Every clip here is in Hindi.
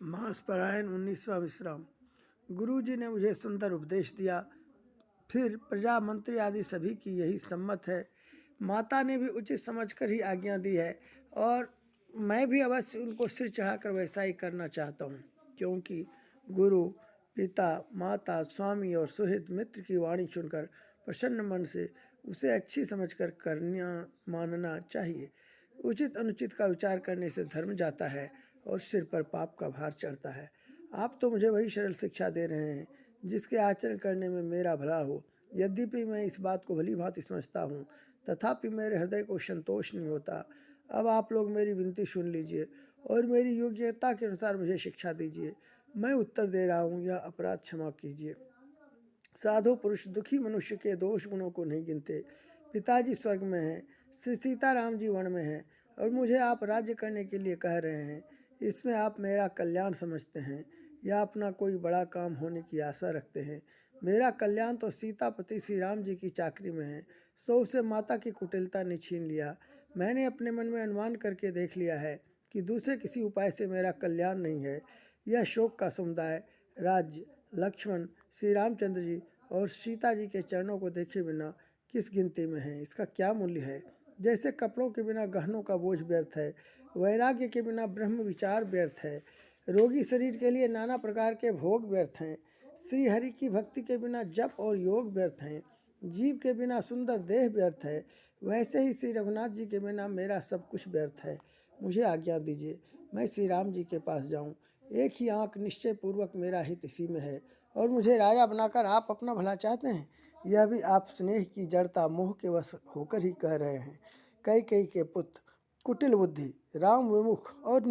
मासपरायण 19वां विश्राम। गुरु जी ने मुझे सुंदर उपदेश दिया। फिर प्रजा मंत्री आदि सभी की यही सम्मत है। माता ने भी उचित समझकर ही आज्ञा दी है और मैं भी अवश्य उनको सिर चढ़ाकर वैसा ही करना चाहता हूँ, क्योंकि गुरु, पिता, माता, स्वामी और सुहृद मित्र की वाणी सुनकर प्रसन्न मन से उसे अच्छी समझकर करना मानना चाहिए। उचित अनुचित का विचार करने से धर्म जाता है और सिर पर पाप का भार चढ़ता है। आप तो मुझे वही सरल शिक्षा दे रहे हैं जिसके आचरण करने में मेरा भला हो। यद्यपि मैं इस बात को भली भांति समझता हूँ, तथापि मेरे हृदय को संतोष नहीं होता। अब आप लोग मेरी विनती सुन लीजिए और मेरी योग्यता के अनुसार मुझे शिक्षा दीजिए। मैं उत्तर दे रहा हूँ, यह अपराध क्षमा कीजिए। साधु पुरुष दुखी मनुष्य के दोष गुणों को नहीं गिनते। पिताजी स्वर्ग में हैं, श्री सीताराम जी वन में हैं और मुझे आप राज्य करने के लिए कह रहे हैं। इसमें आप मेरा कल्याण समझते हैं या अपना कोई बड़ा काम होने की आशा रखते हैं। मेरा कल्याण तो सीतापति श्री राम जी की चाकरी में है, सो उसे माता की कुटिलता ने छीन लिया। मैंने अपने मन में अनुमान करके देख लिया है कि दूसरे किसी उपाय से मेरा कल्याण नहीं है। यह शोक का समुदाय, राज्य, लक्ष्मण, श्री रामचंद्र जी और सीता जी के चरणों को देखे बिना किस गिनती में है? इसका क्या मूल्य है? जैसे कपड़ों के बिना गहनों का बोझ व्यर्थ है, वैराग्य के बिना ब्रह्म विचार व्यर्थ है, रोगी शरीर के लिए नाना प्रकार के भोग व्यर्थ हैं, श्री हरि की भक्ति के बिना जप और योग व्यर्थ हैं, जीव के बिना सुंदर देह व्यर्थ है, वैसे ही श्री रघुनाथ जी के बिना मेरा सब कुछ व्यर्थ है। मुझे आज्ञा दीजिए, मैं श्री राम जी के पास जाऊं। एक ही आंख निश्चय पूर्वक मेरा हित इसी में है और मुझे राजा बनाकर आप अपना भला चाहते हैं। यह भी आप स्नेह की जड़ता मोह के वश होकर ही कह रहे हैं। कई के पुत्र, कुटिल बुद्धि, राम विमुख और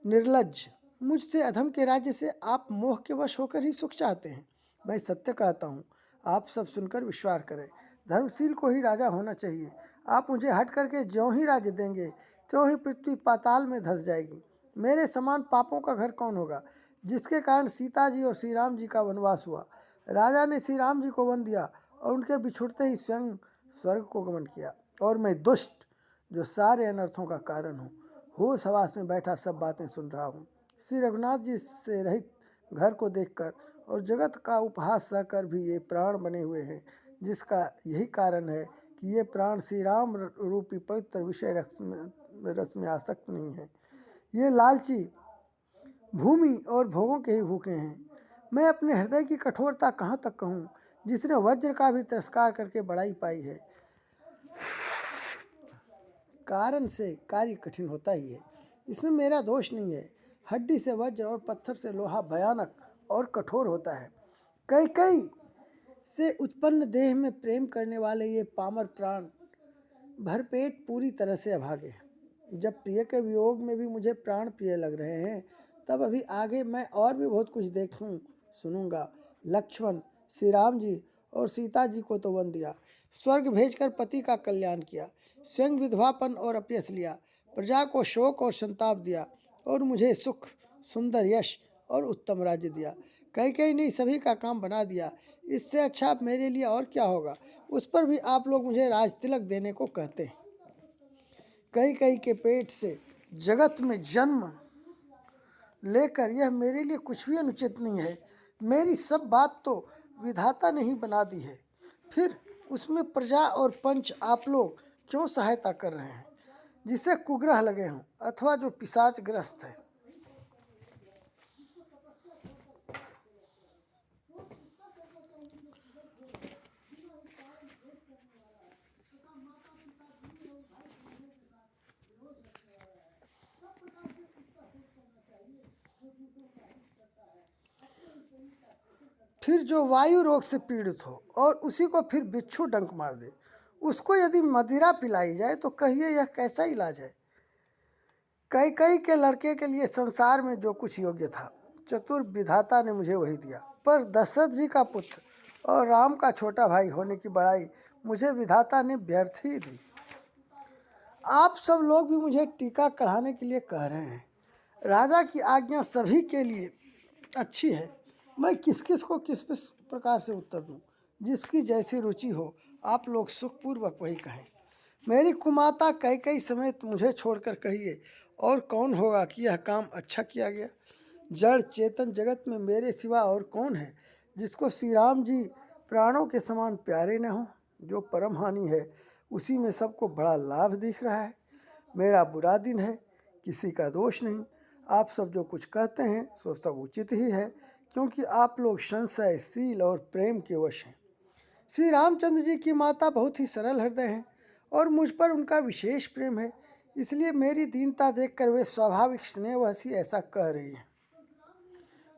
निर्लज्ज, मुझसे अधम के राज्य से आप मोह के वश होकर ही सुख चाहते हैं। मैं सत्य कहता हूँ, आप सब सुनकर विश्वास करें। धर्मशील को ही राजा होना चाहिए। आप मुझे हट करके ज्यों ही राज्य देंगे त्यों ही पृथ्वी पाताल में धंस जाएगी। मेरे समान पापों का घर कौन होगा, जिसके कारण सीता जी और श्री राम जी का वनवास हुआ। राजा ने श्री राम जी को वन दिया और उनके बिछुड़ते ही स्वयं स्वर्ग को गमन किया। और मैं दुष्ट, जो सारे अनर्थों का कारण हूँ, होश हवास में बैठा सब बातें सुन रहा हूँ। श्री रघुनाथ जी से रहित घर को देखकर और जगत का उपहास सहकर भी ये प्राण बने हुए हैं, जिसका यही कारण है कि ये प्राण श्री राम रूपी पवित्र विषय रस में आसक्त नहीं है। ये लालची, भूमि और भोगों के ही भूखे हैं। मैं अपने हृदय की कठोरता कहाँ तक कहूँ, जिसने वज्र का भी तिरस्कार करके बड़ाई पाई है। कारण से कार्य कठिन होता ही है, इसमें मेरा दोष नहीं है। हड्डी से वज्र और पत्थर से लोहा भयानक और कठोर होता है। कई से उत्पन्न देह में प्रेम करने वाले ये पामर प्राण भरपेट पूरी तरह से अभागे हैं। जब प्रिय के वियोग में भी मुझे प्राण प्रिय लग रहे हैं, तब अभी आगे मैं और भी बहुत कुछ देखूं सुनूंगा। लक्ष्मण, श्री राम जी और सीता जी को तो वन दिया, स्वर्ग भेजकर पति का कल्याण किया, स्वयं विधवापन और अपयश लिया, प्रजा को शोक और संताप दिया और मुझे सुख, सुंदर यश और उत्तम राज्य दिया। कई नहीं सभी का काम बना दिया। इससे अच्छा अब मेरे लिए और क्या होगा। उस पर भी आप लोग मुझे राज तिलक देने को कहते हैं। कई के पेट से जगत में जन्म लेकर यह मेरे लिए कुछ भी अनुचित नहीं है। मेरी सब बात तो विधाता ने ही बना दी है, फिर उसमें प्रजा और पंच आप लोग क्यों सहायता कर रहे हैं, जिसे कुग्रह लगे हों अथवा जो पिशाच ग्रस्त है। फिर जो वायु रोग से पीड़ित हो और उसी को फिर बिच्छू डंक मार दे, उसको यदि मदिरा पिलाई जाए तो कहिए यह कैसा इलाज है। कई के लड़के के लिए संसार में जो कुछ योग्य था, चतुर विधाता ने मुझे वही दिया। पर दशरथ जी का पुत्र और राम का छोटा भाई होने की बड़ाई मुझे विधाता ने व्यर्थ ही दी। आप सब लोग भी मुझे टीका कढ़ाने के लिए कह रहे हैं। राजा की आज्ञा सभी के लिए अच्छी है। मैं किस किस को किस प्रकार से उत्तर दूं। जिसकी जैसी रुचि हो आप लोग सुखपूर्वक वही कहें। मेरी कुमाता कैकेयी समेत मुझे छोड़कर कहिए और कौन होगा कि यह काम अच्छा किया गया। जड़ चेतन जगत में मेरे सिवा और कौन है जिसको श्री राम जी प्राणों के समान प्यारे न हों। जो परम हानि है उसी में सबको बड़ा लाभ दिख रहा है। मेरा बुरा दिन है, किसी का दोष नहीं। आप सब जो कुछ कहते हैं सो सब उचित ही है, क्योंकि आप लोग संशय, शील और प्रेम के वश हैं। श्री रामचंद्र जी की माता बहुत ही सरल हृदय हैं और मुझ पर उनका विशेष प्रेम है, इसलिए मेरी दीनता देखकर वे स्वाभाविक स्नेहवश ही ऐसा कह रही हैं।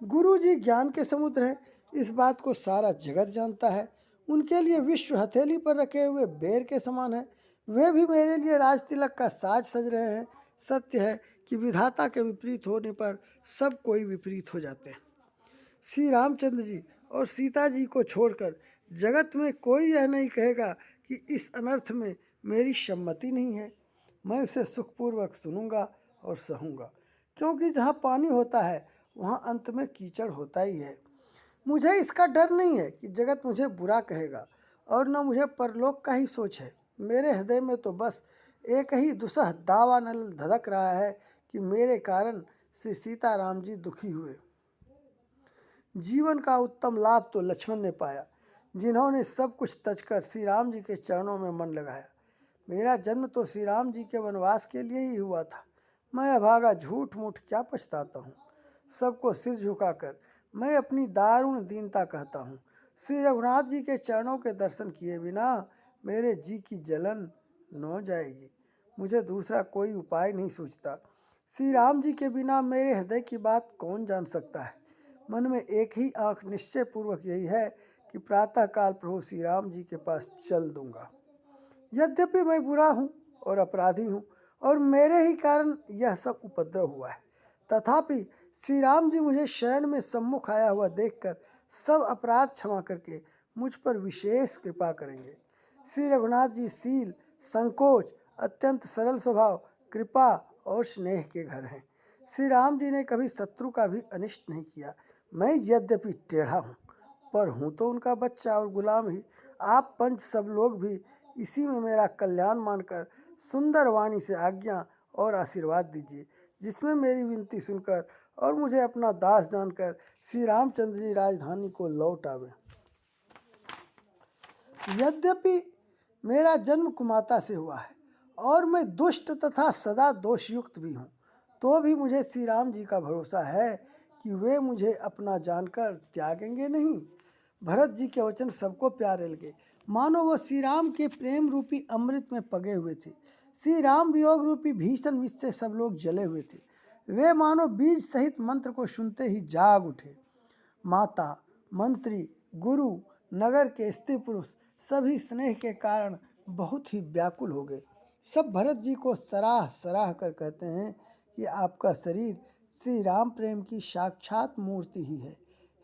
गुरु जी ज्ञान के समुद्र हैं, इस बात को सारा जगत जानता है। उनके लिए विश्व हथेली पर रखे हुए बेर के समान है। वे भी मेरे लिए राज तिलक का साज सज रहे हैं। सत्य है कि विधाता के विपरीत होने पर सब कोई विपरीत हो जाते हैं। श्री रामचंद्र जी और सीता जी को छोड़कर जगत में कोई यह नहीं कहेगा कि इस अनर्थ में मेरी सम्मति नहीं है। मैं उसे सुखपूर्वक सुनूंगा और सहूंगा, क्योंकि जहाँ पानी होता है वहाँ अंत में कीचड़ होता ही है। मुझे इसका डर नहीं है कि जगत मुझे बुरा कहेगा, और न मुझे परलोक का ही सोच है। मेरे हृदय में तो बस एक ही दुसह दावानल धधक रहा है कि मेरे कारण श्री सीताराम जी दुखी हुए। जीवन का उत्तम लाभ तो लक्ष्मण ने पाया, जिन्होंने सब कुछ तजकर श्री राम जी के चरणों में मन लगाया। मेरा जन्म तो श्री राम जी के वनवास के लिए ही हुआ था। मैं अभागा झूठ मूठ क्या पछताता हूँ। सबको सिर झुकाकर मैं अपनी दारुण दीनता कहता हूँ। श्री रघुनाथ जी के चरणों के दर्शन किए बिना मेरे जी की जलन न जाएगी। मुझे दूसरा कोई उपाय नहीं सूझता। श्री राम जी के बिना मेरे हृदय की बात कौन जान सकता है। मन में एक ही आंख निश्चय पूर्वक यही है कि प्रातःकाल प्रभु श्री राम जी के पास चल दूंगा। यद्यपि मैं बुरा हूँ और अपराधी हूँ और मेरे ही कारण यह सब उपद्रव हुआ है, तथापि श्री राम जी मुझे शरण में सम्मुख आया हुआ देखकर सब अपराध क्षमा करके मुझ पर विशेष कृपा करेंगे। श्री रघुनाथ जी शील, संकोच, अत्यंत सरल स्वभाव, कृपा और स्नेह के घर हैं। श्री राम जी ने कभी शत्रु का भी अनिष्ट नहीं किया। मैं यद्यपि टेढ़ा हूँ, पर हूँ तो उनका बच्चा और गुलाम ही। आप पंच सब लोग भी इसी में मेरा कल्याण मानकर सुंदर वाणी से आज्ञा और आशीर्वाद दीजिए, जिसमें मेरी विनती सुनकर और मुझे अपना दास जानकर श्री रामचंद्र जी राजधानी को लौट आवे। यद्यपि मेरा जन्म कुमाता से हुआ है और मैं दुष्ट तथा सदा दोषयुक्त भी हूँ, तो भी मुझे श्री राम जी का भरोसा है कि वे मुझे अपना जानकर त्यागेंगे नहीं। भरत जी के वचन सबको प्यारे लगे, मानो वो श्री राम के प्रेम रूपी अमृत में पगे हुए थे। श्री राम वियोग रूपी भीषण विष से सब लोग जले हुए थे। वे मानो बीज सहित मंत्र को सुनते ही जाग उठे। माता, मंत्री, गुरु, नगर के स्त्री पुरुष सभी स्नेह के कारण बहुत ही व्याकुल हो गए। सब भरत जी को सराह सराह कर कहते हैं कि आपका शरीर श्री राम प्रेम की साक्षात मूर्ति ही है।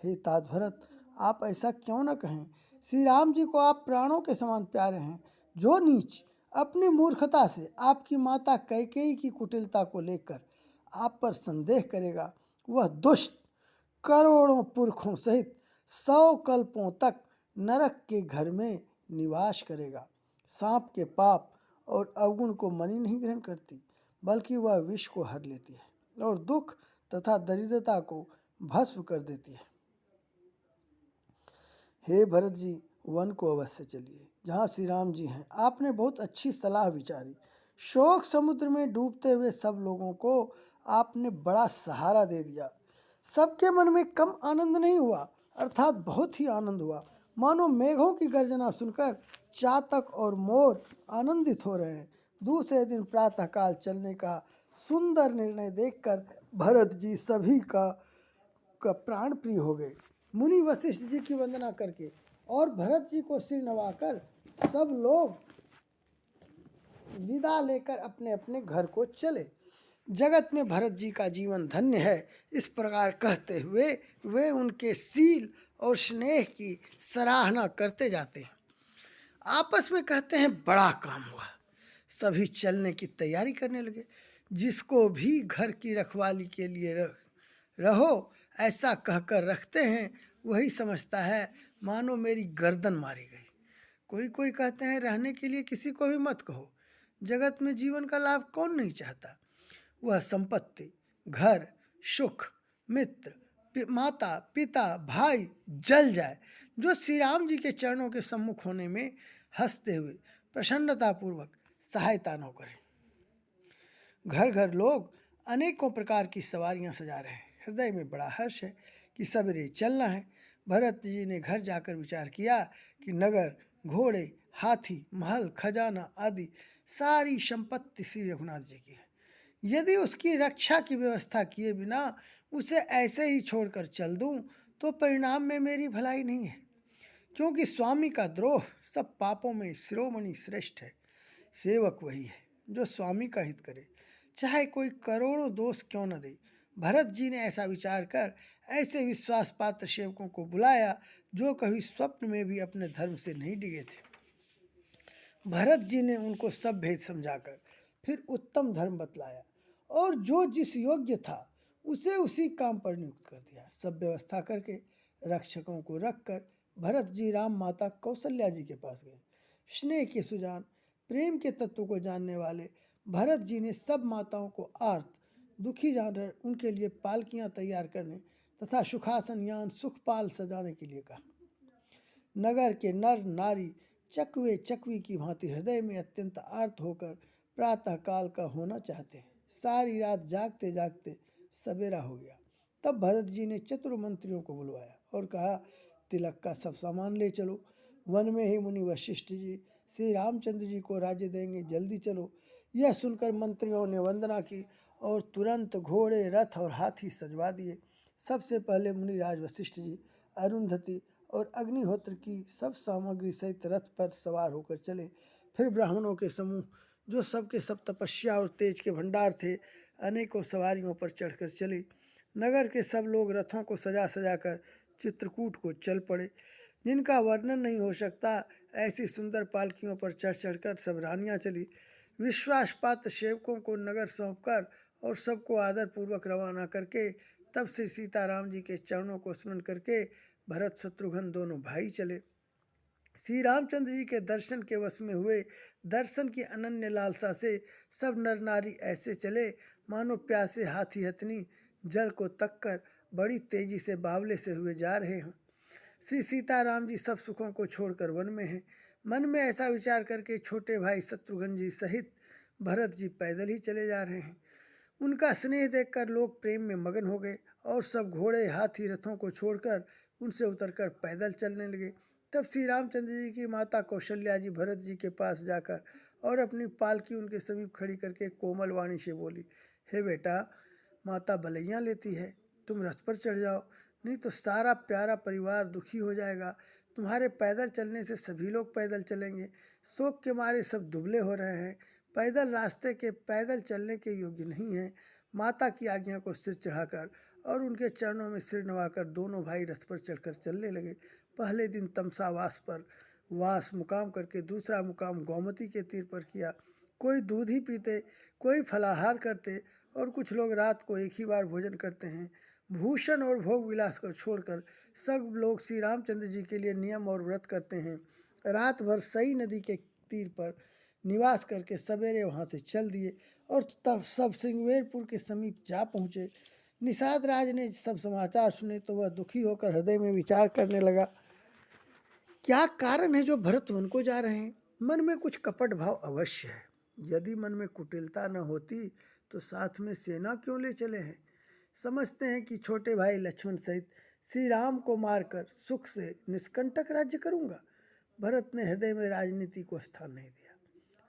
हे तात भरत, आप ऐसा क्यों न कहें। श्री राम जी को आप प्राणों के समान प्यारे हैं। जो नीच अपनी मूर्खता से आपकी माता कैकेयी की कुटिलता को लेकर आप पर संदेह करेगा, वह दुष्ट करोड़ों पुरखों सहित 100 कल्पों तक नरक के घर में निवास करेगा। सांप के पाप और अवगुण को मणि नहीं ग्रहण करती, बल्कि वह विष को हर लेती है और दुख तथा दरिद्रता को भस्म कर देती है। हे भरत जी, वन को अवश्य चलिए जहाँ श्री राम जी हैं। आपने बहुत अच्छी सलाह विचारी। शोक समुद्र में डूबते हुए सब लोगों को आपने बड़ा सहारा दे दिया। सबके मन में कम आनंद नहीं हुआ, अर्थात बहुत ही आनंद हुआ। मानो मेघों की गर्जना सुनकर चातक और मोर आनंदित हो रहे हैं। दूसरे दिन प्रातःकाल चलने का सुंदर निर्णय देखकर भरत जी सभी का प्राण प्रिय हो गए। मुनि वशिष्ठ जी की वंदना करके और भरत जी को सिर नवाकर सब लोग विदा लेकर अपने अपने घर को चले। जगत में भरत जी का जीवन धन्य है, इस प्रकार कहते हुए वे उनके शील और स्नेह की सराहना करते जाते हैं। आपस में कहते हैं बड़ा काम हुआ। सभी चलने की तैयारी करने लगे। जिसको भी घर की रखवाली के लिए रहो ऐसा कहकर रखते हैं, वही समझता है मानो मेरी गर्दन मारी गई। कोई कोई कहते हैं रहने के लिए किसी को भी मत कहो, जगत में जीवन का लाभ कौन नहीं चाहता। वह संपत्ति, घर, सुख, मित्र, माता पिता भाई जल जाए जो श्री राम जी के चरणों के सम्मुख होने में हंसते हुए प्रसन्नता पूर्वक सहायता न करें। घर घर लोग अनेकों प्रकार की सवारियां सजा रहे हैं। हृदय में बड़ा हर्ष है कि सवेरे चलना है। भरत जी ने घर जाकर विचार किया कि नगर, घोड़े, हाथी, महल, खजाना आदि सारी संपत्ति श्री रघुनाथ जी की है। यदि उसकी रक्षा की व्यवस्था किए बिना उसे ऐसे ही छोड़कर चल दूं तो परिणाम में मेरी भलाई नहीं है, क्योंकि स्वामी का द्रोह सब पापों में शिरोमणि श्रेष्ठ है। सेवक वही है जो स्वामी का हित करे, चाहे कोई करोड़ों दोष क्यों न दे। भरत जी ने ऐसा विचार कर ऐसे विश्वास पात्र सेवकों को बुलाया जो कभी स्वप्न में भी अपने धर्म से नहीं डिगे थे। भरत जी ने उनको सब भेद समझाकर फिर उत्तम धर्म बतलाया और जो जिस योग्य था उसे उसी काम पर नियुक्त कर दिया। सब व्यवस्था करके रक्षकों को रखकर भरत जी राम माता कौशल्या जी के पास गए। स्नेह के सुजान, प्रेम के तत्व को जानने वाले भरत जी ने सब माताओं को आर्त दुखी जानकर उनके लिए पालकियां तैयार करने तथा सुखासन यान सुखपाल सजाने के लिए कहा। नगर के नर नारी चकवे चकवी की भांति हृदय में अत्यंत आर्त होकर प्रातः काल का होना चाहते हैं। सारी रात जागते जागते सवेरा हो गया। तब भरत जी ने चतुर मंत्रियों को बुलवाया और कहा, तिलक का सब सामान ले चलो। वन में ही मुनि वशिष्ठ जी श्री रामचंद्र जी को राज्य देंगे, जल्दी चलो। यह सुनकर मंत्रियों ने वंदना की और तुरंत घोड़े, रथ और हाथी सजवा दिए। सबसे पहले मुनिराज वशिष्ठ जी अरुंधति और अग्निहोत्र की सब सामग्री सहित रथ पर सवार होकर चले। फिर ब्राह्मणों के समूह जो सबके सब तपस्या और तेज के भंडार थे अनेकों सवारियों पर चढ़कर चले। नगर के सब लोग रथों को सजा सजा कर चित्रकूट को चल पड़े, जिनका वर्णन नहीं हो सकता। ऐसी सुंदर पालकियों पर चढ़ चढ़कर सब रानियां चली। विश्वासपात्र सेवकों को नगर सौंपकर और सबको आदरपूर्वक रवाना करके तब श्री सीताराम जी के चरणों को स्मरण करके भरत शत्रुघ्न दोनों भाई चले। श्री रामचंद्र जी के दर्शन के वश में हुए, दर्शन की अनन्य लालसा से सब नर नारी ऐसे चले मानो प्यासे हाथी हथनी जल को तक कर बड़ी तेजी से बावले से हुए जा रहे हों। श्री सीताराम जी सब सुखों को छोड़कर वन में हैं। मन में ऐसा विचार करके छोटे भाई शत्रुघ्न जी सहित भरत जी पैदल ही चले जा रहे हैं। उनका स्नेह देखकर लोग प्रेम में मगन हो गए और सब घोड़े, हाथी, रथों को छोड़कर उनसे उतरकर पैदल चलने लगे। तब श्री रामचंद्र जी की माता कौशल्या जी भरत जी के पास जाकर और अपनी पालकी उनके समीप खड़ी करके कोमल वाणी से बोली, हे बेटा, माता बलैयाँ लेती है, तुम रथ पर चढ़ जाओ, नहीं तो सारा प्यारा परिवार दुखी हो जाएगा। तुम्हारे पैदल चलने से सभी लोग पैदल चलेंगे। शोक के मारे सब दुबले हो रहे हैं, पैदल रास्ते के पैदल चलने के योग्य नहीं है। माता की आज्ञा को सिर चढ़ाकर और उनके चरणों में सिर नवाकर दोनों भाई रथ पर चढ़कर चलने लगे। पहले दिन तमसावास पर वास मुकाम करके दूसरा मुकाम गोमती के तीर पर किया। कोई दूध ही पीते, कोई फलाहार करते और कुछ लोग रात को एक ही बार भोजन करते हैं। भूषण और भोग विलास को छोड़कर सब लोग श्री रामचंद्र जी के लिए नियम और व्रत करते हैं। रात भर सई नदी के तीर पर निवास करके सवेरे वहाँ से चल दिए और तब सब श्रृंगवेरपुर के समीप जा पहुँचे। निषाद राज ने सब समाचार सुने तो वह दुखी होकर हृदय में विचार करने लगा, क्या कारण है जो भरत वन को जा रहे हैं। मन में कुछ कपट भाव अवश्य है। यदि मन में कुटिलता न होती तो साथ में सेना क्यों ले चले हैं। समझते हैं कि छोटे भाई लक्ष्मण सहित श्री राम को मारकर सुख से निष्कंटक राज्य करूंगा। भरत ने हृदय में राजनीति को स्थान नहीं दिया,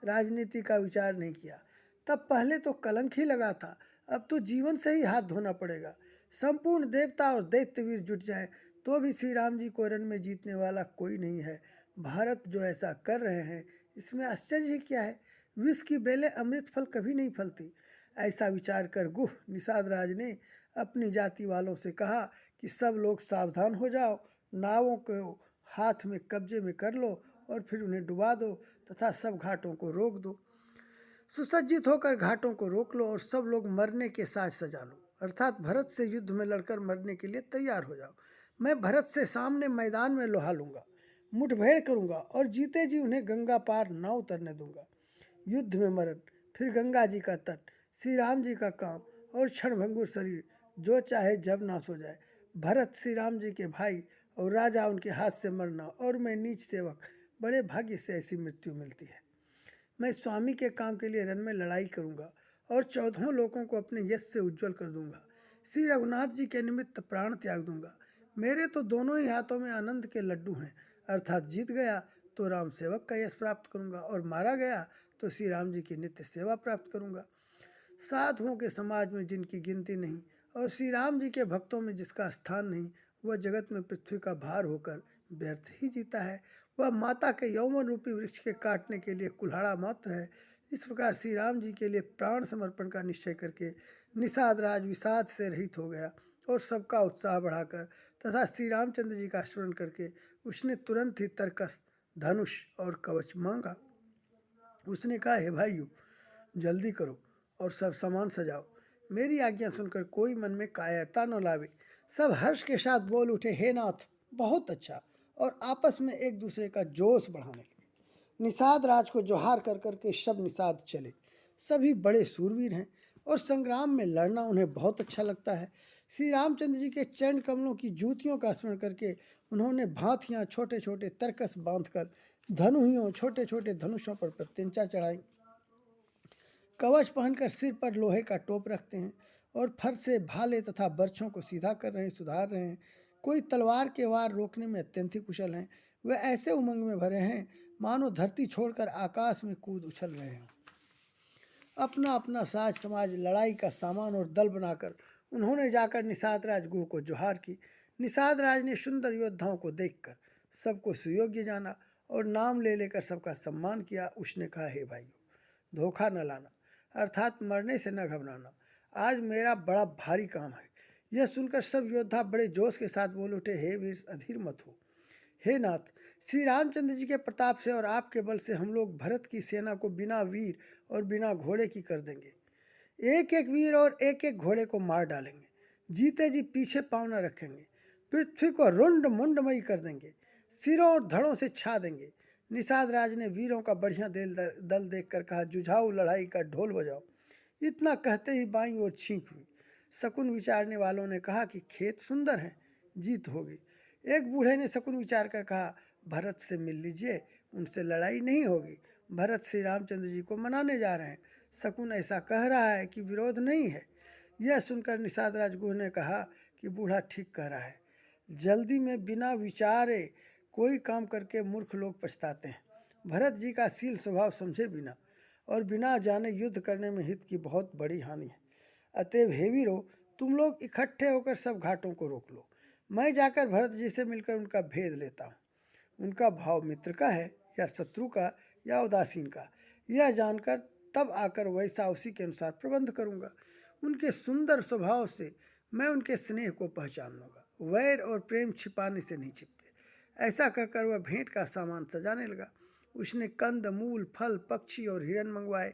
राजनीति का विचार नहीं किया। तब पहले तो कलंक ही लगा था, अब तो जीवन से ही हाथ धोना पड़ेगा। संपूर्ण देवता और दैत्यवीर जुट जाएं तो भी श्री राम जी को रण में जीतने वाला कोई नहीं है। भारत जो ऐसा कर रहे हैं इसमें आश्चर्य क्या है। विष की बेलें अमृत फल कभी नहीं फलती। ऐसा विचार कर गुह निषाद राज ने अपनी जाति वालों से कहा कि सब लोग सावधान हो जाओ, नावों को हाथ में कब्जे में कर लो और फिर उन्हें डुबा दो तथा सब घाटों को रोक दो। सुसज्जित होकर घाटों को रोक लो और सब लोग मरने के साज सजा लो, अर्थात भरत से युद्ध में लड़कर मरने के लिए तैयार हो जाओ। मैं भरत से सामने मैदान में लोहा लूंगा, मुठभेड़ करूंगा और जीते जी उन्हें गंगा पार न उतरने दूंगा। युद्ध में मरण, फिर गंगा जी का तट, श्री राम जी का काम और क्षणभंगुर शरीर, जो चाहे जब नाश हो जाए। भरत श्री राम जी के भाई और राजा उनके हाथ से मरना, और मैं नीच सेवक, बड़े भाग्य से ऐसी मृत्यु मिलती है। मैं स्वामी के काम के लिए रण में लड़ाई करूंगा और 14 लोगों को अपने यश से उज्जवल कर दूंगा। श्री रघुनाथ जी के निमित्त प्राण त्याग दूंगा। मेरे तो दोनों ही हाथों में आनंद के लड्डू हैं, अर्थात जीत गया तो राम सेवक का यश प्राप्त करूंगा और मारा गया तो श्री राम जी की नित्य सेवा प्राप्त करूंगा। साधुओं के समाज में जिनकी गिनती नहीं और श्री राम जी के भक्तों में जिसका स्थान नहीं, वह जगत में पृथ्वी का भार होकर व्यर्थ ही जीता है। वह माता के यौवन रूपी वृक्ष के काटने के लिए कुल्हाड़ा मात्र है। इस प्रकार श्री राम जी के लिए प्राण समर्पण का निश्चय करके निषाद राज विषाद से रहित हो गया और सबका उत्साह बढ़ाकर तथा श्री रामचंद्र जी का स्मरण करके उसने तुरंत ही तरकस, धनुष और कवच मांगा। उसने कहा, हे भाइयों, जल्दी करो और सब सामान सजाओ। मेरी आज्ञा सुनकर कोई मन में कायरता न लावे। सब हर्ष के साथ बोल उठे, हे नाथ, बहुत अच्छा, और आपस में एक दूसरे का जोश बढ़ाने लगे। निषाद राज को जोहार कर करके सब निषाद चले। सभी बड़े सूरवीर हैं और संग्राम में लड़ना उन्हें बहुत अच्छा लगता है। श्री रामचंद्र जी के चरण कमलों की जूतियों का स्मरण करके उन्होंने भांतियाँ छोटे छोटे तरकस बांधकर धनुहियों छोटे छोटे धनुषों पर प्रत्यंचा चढ़ाई। कवच पहनकर सिर पर लोहे का टोप रखते हैं और फर से भाले तथा बर्छों को सीधा कर रहे हैं, सुधार रहे हैं। कोई तलवार के वार रोकने में अत्यंत ही कुशल हैं। वे ऐसे उमंग में भरे हैं मानो धरती छोड़कर आकाश में कूद उछल रहे हैं। अपना अपना साज समाज, लड़ाई का सामान और दल बनाकर उन्होंने जाकर निषाद राज गुह को जोहार की। निषाद राज ने सुंदर योद्धाओं को देखकर सबको सुयोग्य जाना और नाम ले लेकर सबका सम्मान किया। उसने कहा, हे भाइयों, धोखा न लाना, अर्थात मरने से न घबराना। आज मेरा बड़ा भारी काम है। यह सुनकर सब योद्धा बड़े जोश के साथ बोल उठे, हे वीर, अधीर मत हो। हे नाथ, श्री रामचंद्र जी के प्रताप से और आपके बल से हम लोग भरत की सेना को बिना वीर और बिना घोड़े की कर देंगे। एक एक वीर और एक एक घोड़े को मार डालेंगे। जीते जी पीछे पाँव न रखेंगे। पृथ्वी को रुंड मुंडमयी कर देंगे। सिरों और धड़ों से छा देंगे। निषाद राज ने वीरों का बढ़िया दल देखकर कहा, जुझाऊ लड़ाई का ढोल बजाओ। इतना कहते ही बाईं ओर छींक हुई। शकुन विचारने वालों ने कहा कि खेत सुंदर है, जीत होगी। एक बूढ़े ने शकुन विचार कर कहा, भरत से मिल लीजिए, उनसे लड़ाई नहीं होगी। भरत श्री रामचंद्र जी को मनाने जा रहे हैं। शकुन ऐसा कह रहा है कि विरोध नहीं है। यह सुनकर निषाद राजगुरु ने कहा कि बूढ़ा ठीक कह रहा है। जल्दी में बिना विचारे कोई काम करके मूर्ख लोग पछताते हैं। भरत जी का शील स्वभाव समझे बिना और बिना जाने युद्ध करने में हित की बहुत बड़ी हानि है। अतएव हे वीरों, तुम लोग इकट्ठे होकर सब घाटों को रोक लो। मैं जाकर भरत जी से मिलकर उनका भेद लेता हूँ। उनका भाव मित्र का है या शत्रु का या उदासीन का, यह जानकर तब आकर वैसा उसी के अनुसार प्रबंध करूँगा। उनके सुंदर स्वभाव से मैं उनके स्नेह को पहचान लूँगा। वैर और प्रेम छिपाने से नहीं छिपते। ऐसा कहकर वह भेंट का सामान सजाने लगा। उसने कंद, मूल, फल, पक्षी और हिरण मंगवाए।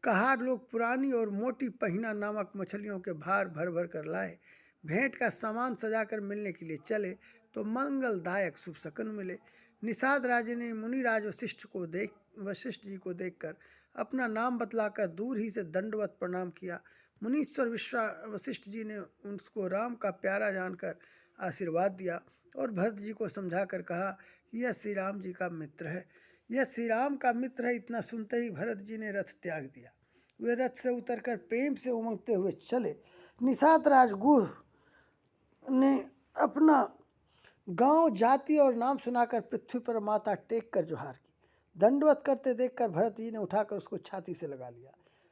कहार लोग पुरानी और मोटी पहिना नामक मछलियों के भार भर भर कर लाए। भेंट का सामान सजाकर मिलने के लिए चले तो मंगलदायक शुभ शकुन मिले। निषाद राजा ने मुनिराज वशिष्ठ जी को देखकर अपना नाम बतलाकर दूर ही से दंडवत प्रणाम किया। मुनीश्वर वशिष्ठ जी ने उसको राम का प्यारा जानकर आशीर्वाद दिया और भरत जी को समझाकर कहा कि यह श्री राम जी का मित्र है। यह श्री राम का मित्र है। इतना सुनते ही भरत जी ने रथ त्याग दिया। वे रथ से उतरकर प्रेम से उमंगते हुए चले। निषाद राजगुह ने अपना गांव, जाति और नाम सुनाकर पृथ्वी पर माथा टेक कर जोहार की। दंडवत करते देखकर भरत जी ने उठाकर उसको छाती से लगा लिया।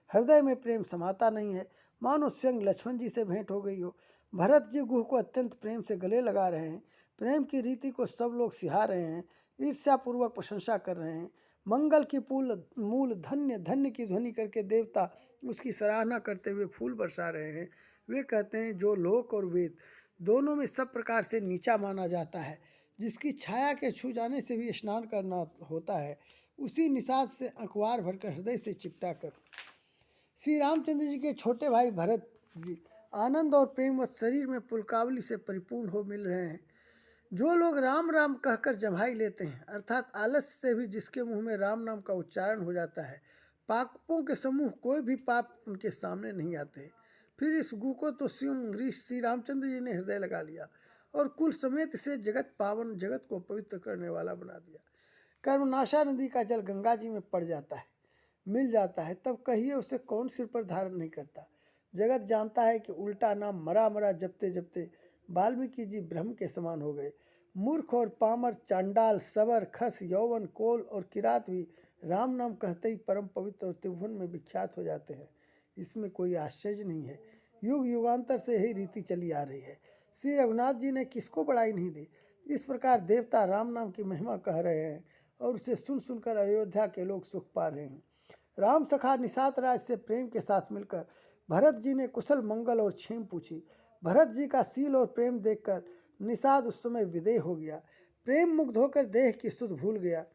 हृदय में प्रेम समाता नहीं है, मानो स्वयं लक्ष्मण जी से भेंट हो गई हो। भरत जी गुह को अत्यंत प्रेम से गले लगा रहे हैं। प्रेम की रीति को सब लोग सिहा रहे हैं, ईर्ष्यापूर्वक प्रशंसा कर रहे हैं। मंगल की मूल धन्य धन्य की ध्वनि करके देवता उसकी सराहना करते हुए फूल बरसा रहे हैं। वे कहते हैं, जो लोक और वेद दोनों में सब प्रकार से नीचा माना जाता है, जिसकी छाया के छू जाने से भी स्नान करना होता है, उसी निषाद से अखबार भरकर हृदय से चिपटा कर श्री रामचंद्र जी के छोटे भाई भरत जी आनंद और प्रेम व शरीर में पुलकावली से परिपूर्ण हो मिल रहे हैं। जो लोग राम राम कहकर जम्हाई लेते हैं, अर्थात आलस से भी जिसके मुंह में राम नाम का उच्चारण हो जाता है, पापों के समूह कोई भी पाप उनके सामने नहीं आते। फिर इस गु को तो स्वयं श्री रामचंद्र जी ने हृदय लगा लिया और कुल समेत से जगत पावन, जगत को पवित्र करने वाला बना दिया। कर्मनाशा नदी का जल गंगा जी में पड़ जाता है, मिल जाता है, तब कहिए उसे कौन सिर पर धारण नहीं करता। जगत जानता है कि उल्टा नाम मरा मरा जपते जपते वाल्मीकि जी ब्रह्म के समान हो गए। मूर्ख और पामर, चांडाल, सबर, खस, यौवन, कोल और किरात भी राम नाम कहते ही परम पवित्र और त्रिभुवन में विख्यात हो जाते हैं। इसमें कोई आश्चर्य नहीं है। युग युगांतर से यही रीति चली आ रही है। श्री रघुनाथ जी ने किसको बड़ाई नहीं दी। इस प्रकार देवता राम नाम की महिमा कह रहे हैं और उसे सुन सुनकर अयोध्या के लोग सुख पा रहे हैं। राम सखा निषाद राज से प्रेम के साथ मिलकर भरत जी ने कुशल मंगल और क्षेम पूछी। भरत जी का सील और प्रेम देखकर निषाद उस समय विदेह हो गया। प्रेम मुग्ध होकर देह की सुध भूल गया।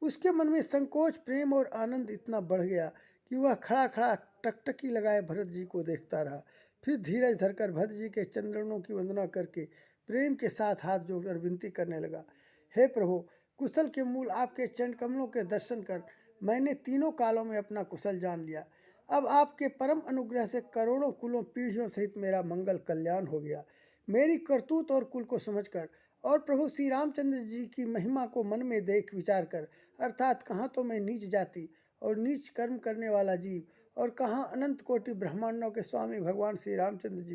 उसके मन में संकोच, प्रेम और आनंद इतना बढ़ गया कि वह खड़ा खड़ा टकटकी लगाए भरत जी को देखता रहा। फिर धीरज धरकर भरत जी के चंद्रणों की वंदना करके प्रेम के साथ हाथ जोड़कर विनती करने लगा, हे प्रभु, कुशल के मूल आपके चरण कमलों के दर्शन कर मैंने तीनों कालों में अपना कुशल जान लिया। अब आपके परम अनुग्रह से करोड़ों कुलों पीढ़ियों सहित मेरा मंगल कल्याण हो गया। मेरी करतूत और कुल को समझकर और प्रभु श्री रामचंद्र जी की महिमा को मन में देख विचार कर, अर्थात कहाँ तो मैं नीच जाति और नीच कर्म करने वाला जीव और कहाँ अनंत कोटि ब्रह्मांडों के स्वामी भगवान श्री रामचंद्र जी,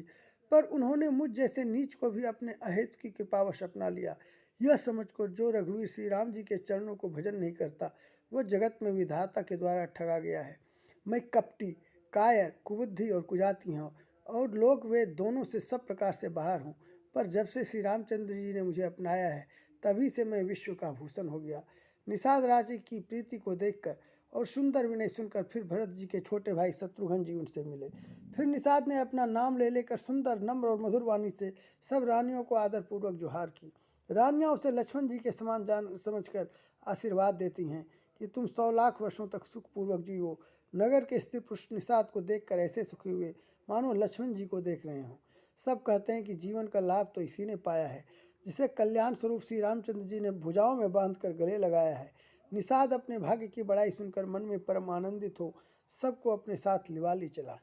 पर उन्होंने मुझ जैसे नीच को भी अपने अहेतु की कृपावश अपना लिया। यह समझकर जो रघुवीर श्री राम जी के चरणों को भजन नहीं करता वह जगत में विधाता के द्वारा ठगा गया है। मैं कपटी, कायर, कुबुद्धि और कुजाती हूँ और लोक वेद दोनों से सब प्रकार से बाहर हूँ, पर जब से श्री रामचंद्र जी ने मुझे अपनाया है तभी से मैं विश्व का भूषण हो गया। निषाद राज की प्रीति को देखकर और सुंदर विनय सुनकर फिर भरत जी के छोटे भाई शत्रुघ्न जी उनसे मिले। फिर निषाद ने अपना नाम ले लेकर सुंदर, नम्र और मधुर वाणी से सब रानियों को आदरपूर्वक जोहार की। रानियां उसे लक्ष्मण जी के समान जान समझकर आशीर्वाद देती हैं कि तुम 100 लाख वर्षों तक सुखपूर्वक जियो। नगर के स्त्री पुरुष निषाद को देखकर ऐसे सुखी हुए मानो लक्ष्मण जी को देख रहे हों। सब कहते हैं कि जीवन का लाभ तो इसी ने पाया है जिसे कल्याण स्वरूप श्री रामचंद्र जी ने भुजाओं में बांधकर गले लगाया है। निषाद अपने भाग्य की बड़ाई सुनकर मन में परम आनंदित हो सबको अपने साथ लिवाली चला।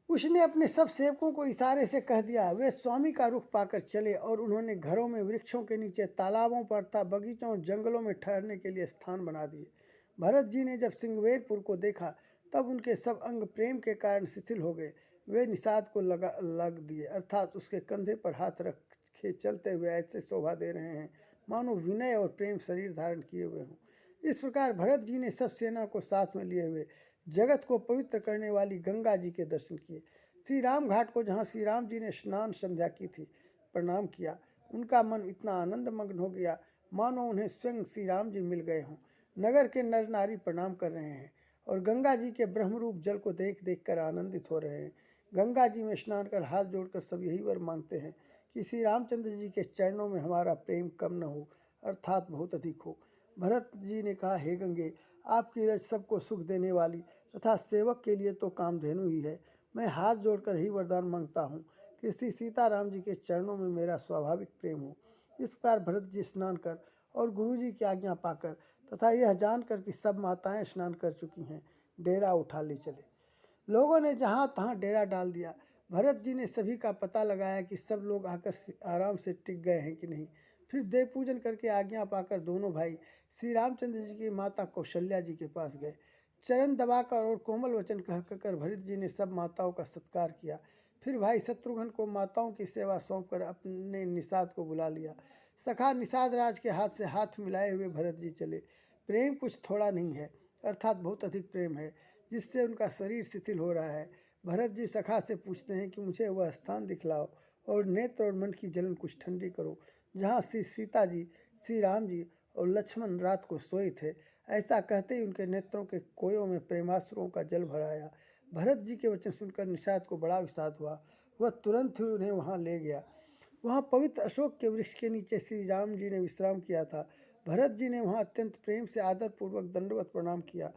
उसने अपने सब सेवकों को इशारे से कह दिया। वे स्वामी का रुख पाकर चले और उन्होंने घरों में, वृक्षों के नीचे, तालाबों पर तथा बगीचों और जंगलों में ठहरने के लिए स्थान बना दिए। भरत जी ने जब सिंगवेरपुर को देखा तब उनके सब अंग प्रेम के कारण शिथिल हो गए। वे निषाद को लग दिए, अर्थात उसके कंधे पर हाथ रखे चलते हुए ऐसे शोभा दे रहे हैं मानो विनय और प्रेम शरीर धारण किए हुए हों। इस प्रकार भरत जी ने सब सेना को साथ में लिए हुए जगत को पवित्र करने वाली गंगा जी के दर्शन किए। श्री राम घाट को जहाँ श्री राम जी ने स्नान संध्या की थी प्रणाम किया। उनका मन इतना आनंद मग्न हो गया मानो उन्हें स्वयं श्री राम जी मिल गए हों। नगर के नर नारी प्रणाम कर रहे हैं और गंगा जी के ब्रह्मरूप जल को देख देख कर आनंदित हो रहे हैं। गंगा जी में स्नान कर हाथ जोड़कर सब यही वर मांगते हैं कि श्री रामचंद्र जी के चरणों में हमारा प्रेम कम न हो, अर्थात बहुत अधिक हो। भरत जी ने कहा, हे गंगे, आपकी रज सबको सुख देने वाली तथा सेवक के लिए तो कामधेनु ही है। मैं हाथ जोड़कर ही वरदान मांगता हूँ कि श्री सीताराम जी के चरणों में मेरा स्वाभाविक प्रेम हो। इस प्रकार भरत जी स्नान कर और गुरु जी की आज्ञा पाकर तथा यह जानकर कि सब माताएं स्नान कर चुकी हैं, डेरा उठा ले चले। लोगों ने जहाँ तहाँ डेरा डाल दिया। भरत जी ने सभी का पता लगाया कि सब लोग आकर आराम से टिक गए हैं कि नहीं। फिर देव पूजन करके आज्ञा पाकर दोनों भाई श्री रामचंद्र जी की माता कौशल्या जी के पास गए। चरण दबाकर और कोमल वचन कह कर भरत जी ने सब माताओं का सत्कार किया। फिर भाई शत्रुघ्न को माताओं की सेवा सौंपकर अपने निषाद को बुला लिया। सखा निषाद राज के हाथ से हाथ मिलाए हुए भरत जी चले। प्रेम कुछ थोड़ा नहीं है, अर्थात बहुत अधिक प्रेम है, जिससे उनका शरीर शिथिल हो रहा है। भरत जी सखा से पूछते हैं कि मुझे वह स्थान दिखलाओ और नेत्र और मन की जलन कुछ ठंडी करो जहाँ श्री सीता जी, श्री राम जी और लक्ष्मण रात को सोए थे। ऐसा कहते ही उनके नेत्रों के कोयों में प्रेमाश्रुओं का जल भर आया। भरत जी के वचन सुनकर निषाद को बड़ा विषाद हुआ। वह तुरंत ही उन्हें वहाँ ले गया। वहाँ पवित्र अशोक के वृक्ष के नीचे श्री राम जी ने विश्राम किया था। भरत जी ने वहाँ अत्यंत प्रेम से आदरपूर्वक दंडवत प्रणाम किया।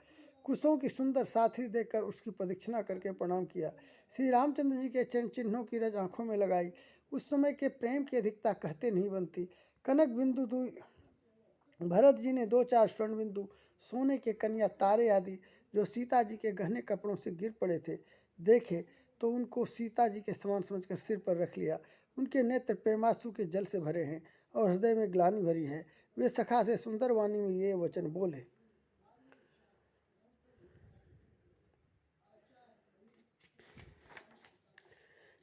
कुशों की सुंदर साथी देखकर उसकी प्रदक्षिणा करके प्रणाम किया। श्री रामचंद्र जी के चरण चिन्हों की रज आंखों में लगाई। उस समय के प्रेम की अधिकता कहते नहीं बनती। कनक बिंदु भरत जी ने 2-4 स्वर्ण बिंदु सोने के कन्या तारे आदि जो सीता जी के गहने कपड़ों से गिर पड़े थे देखे तो उनको सीता जी के समान समझकर सिर पर रख लिया। उनके नेत्र प्रेमाश्रु के जल से भरे हैं और हृदय में ग्लानि भरी है। वे सखा से सुंदर वाणी में ये वचन बोले।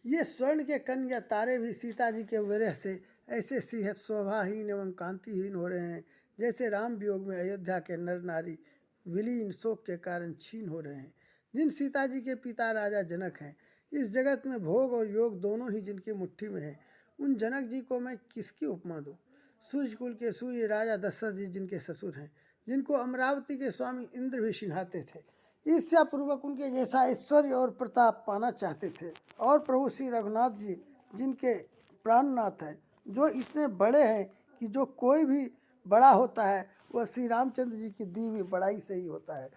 ये स्वर्ण के कन्या तारे भी सीता जी के विरह से ऐसे शोभाहीन एवं कांतिहीन हो रहे हैं जैसे राम वियोग में अयोध्या के नर नारी विलीन शोक के कारण छीन हो रहे हैं। जिन सीता जी के पिता राजा जनक हैं, इस जगत में भोग और योग दोनों ही जिनकी मुट्ठी में है, उन जनक जी को मैं किसकी उपमा दूँ। सूर्य कुल के सूर्य राजा दशरथ जी जिनके ससुर हैं, जिनको अमरावती के स्वामी इंद्र भी सिंहाते थे, ईर्ष्या पूर्वक उनके जैसा ऐश्वर्य और प्रताप पाना चाहते थे। और प्रभु श्री रघुनाथ जी जिनके प्राणनाथ हैं, जो इतने बड़े हैं कि जो कोई भी बड़ा होता है वह श्री रामचंद्र जी की दी हुई बड़ाई से ही होता है।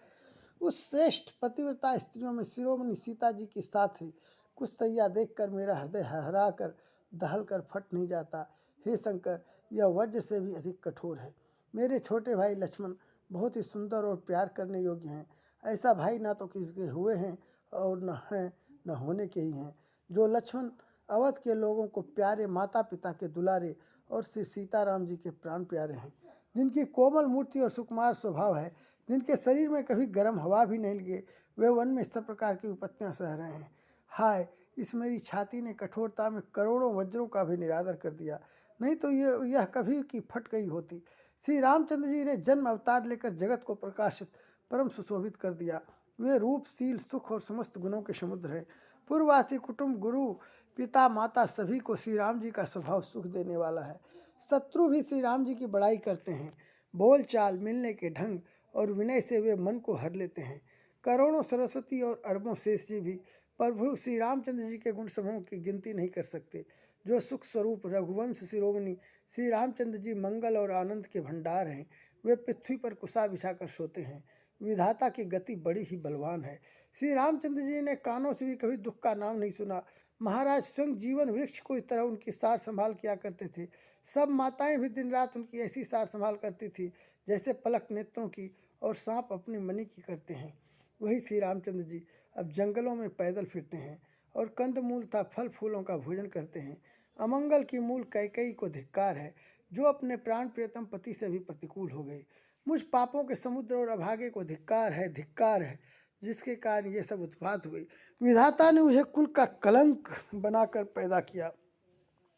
उस श्रेष्ठ पतिव्रता स्त्रियों में शिरोमणि सीता जी की साथ ही कुशैया देखकर मेरा हृदय हरा कर दहल कर फट नहीं जाता। हे शंकर, यह वज्र से भी अधिक कठोर है। मेरे छोटे भाई लक्ष्मण बहुत ही सुंदर और प्यार करने योग्य हैं। ऐसा भाई ना तो किसके हुए हैं और न हैं न होने के ही हैं। जो लक्ष्मण अवध के लोगों को प्यारे, माता पिता के दुलारे और श्री सीताराम जी के प्राण प्यारे हैं, जिनकी कोमल मूर्ति और सुकुमार स्वभाव है, जिनके शरीर में कभी गर्म हवा भी नहीं लगे, वे वन में सब प्रकार की विपत्तियां सह रहे हैं। हाय, इस मेरी छाती ने कठोरता में करोड़ों वज्रों का भी निरादर कर दिया, नहीं तो यह कभी की फट गई होती। श्री रामचंद्र जी ने जन्म अवतार लेकर जगत को प्रकाशित परम सुशोभित कर दिया। वे रूप, शील, सुख और समस्त गुणों के समुद्र हैं। पूर्ववासी कुटुंब, गुरु, पिता, माता सभी को श्री राम जी का स्वभाव सुख देने वाला है। शत्रु भी श्री राम जी की बड़ाई करते हैं। बोल चाल, मिलने के ढंग और विनय से वे मन को हर लेते हैं। करोड़ों सरस्वती और अरबों शेष जी भी प्रभु श्री रामचंद्र जी के गुण समूह की गिनती नहीं कर सकते। जो सुख स्वरूप रघुवंश शिरोमणि श्री रामचंद्र जी मंगल और आनंद के भंडार हैं, वे पृथ्वी पर कुशा बिछाकर सोते हैं। विधाता की गति बड़ी ही बलवान है। श्री रामचंद्र जी ने कानों से भी कभी दुख का नाम नहीं सुना। महाराज स्वयं जीवन वृक्ष को इस तरह उनकी सार संभाल किया करते थे। सब माताएं भी दिन रात उनकी ऐसी सार संभाल करती थी जैसे पलक नेत्रों की और सांप अपनी मणि की करते हैं। वही श्री रामचंद्र जी अब जंगलों में पैदल फिरते हैं और कंदमूल तथा फल फूलों का भोजन करते हैं। अमंगल की मूल कैकेयी को धिक्कार है, जो अपने प्राण प्रियतम पति से भी प्रतिकूल हो गई। मुझ पापों के समुद्र और अभागे को धिक्कार है, जिसके कारण ये सब उत्पात हुई। विधाता ने मुझे कुल का कलंक बनाकर पैदा किया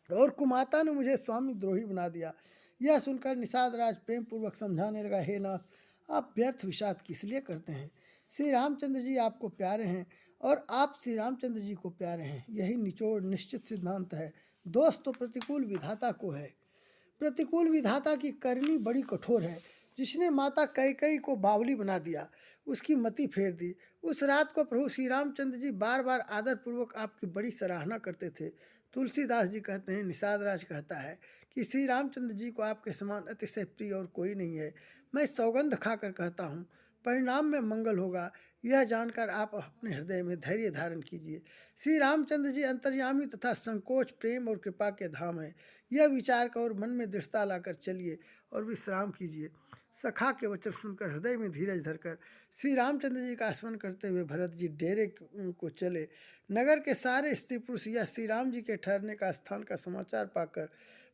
और कुमाता ने मुझे स्वामी द्रोही बना दिया। यह सुनकर निषाद राज प्रेम पूर्वक समझाने लगा, हे नाथ, आप व्यर्थ विषाद किस लिए करते हैं। श्री रामचंद्र जी आपको प्यारे हैं और आप श्री रामचंद्र जी को प्यारे हैं। यही निचोड़ निश्चित सिद्धांत है। दोष तो प्रतिकूल विधाता को है। प्रतिकूल विधाता की करनी बड़ी कठोर है। जिसने माता कैकेयी को बावली बना दिया, उसकी मति फेर दी। उस रात को प्रभु श्री रामचंद्र जी बार बार आदर पूर्वक आपकी बड़ी सराहना करते थे। तुलसीदास जी कहते हैं, निषाद राज कहता है कि श्री रामचंद्र जी को आपके समान अतिशय प्रिय और कोई नहीं है। मैं सौगंध खाकर कहता हूँ, परिणाम में मंगल होगा। यह जानकर आप अपने हृदय में धैर्य धारण कीजिए। श्री रामचंद्र जी अंतर्यामी तथा संकोच, प्रेम और कृपा के धाम है। यह विचार कर और मन में दृढ़ता लाकर चलिए और विश्राम कीजिए। सखा के वचन सुनकर हृदय में धीरज धरकर श्री रामचंद्र जी का स्मरण करते हुए भरत जी डेरे को चले। नगर के सारे स्त्री पुरुष यह श्री राम जी के ठहरने का स्थान का समाचार पाकर